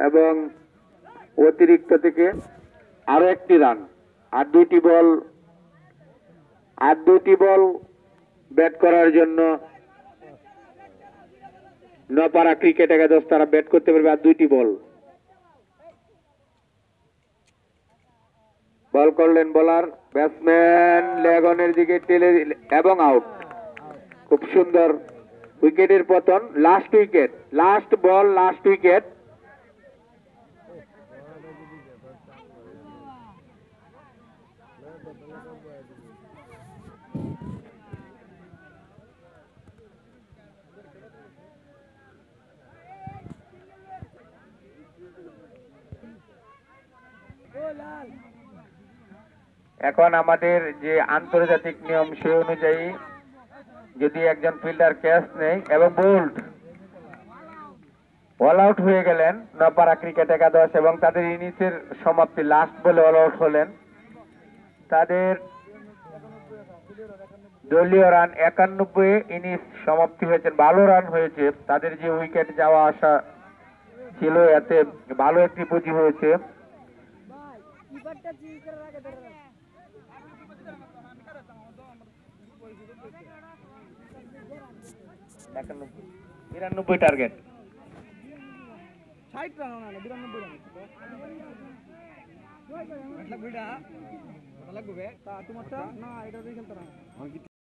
এবং অতিরিক্ত থেকে আরো একটি রান। আর দুটি বল ব্যাট করার জন্য নপাড়া ক্রিকেট একাদশ তারা ব্যাট করতে পারবে। আর দুইটি বল বল করলেন বোলার, ব্যাটসম্যান লেগনের দিকে টেলে এবং আউট। খুব সুন্দর উইকেটের পতন। লাস্ট উইকেট, লাস্ট বল, লাস্ট উইকেট। এখন আমাদের যে আন্তর্জাতিক নিয়ম সেই অনুযায়ী যদি একজন ফিল্ডার ক্যাচ নেই এবং বোল্ড অল আউট হয়ে গেলেন নপাড়া ক্রিকেট একাদশ এবং তাদের ইনিংসের সমাপ্তি লাস্ট বলে অল আউট হলেন, তাদের দলীয় রান 91, ইনিংস সমাপ্তি হয়েছে। ভালো রান হয়েছে, তাদের যে উইকেট যাওয়া আসা ছিল এতে ভালো একটি পুঁজি হয়েছে। নিরানব্বই টার্গেট। 60 রান না 92 রান লাগবে তা তোমারটা না এটা দিয়ে খেলতে না।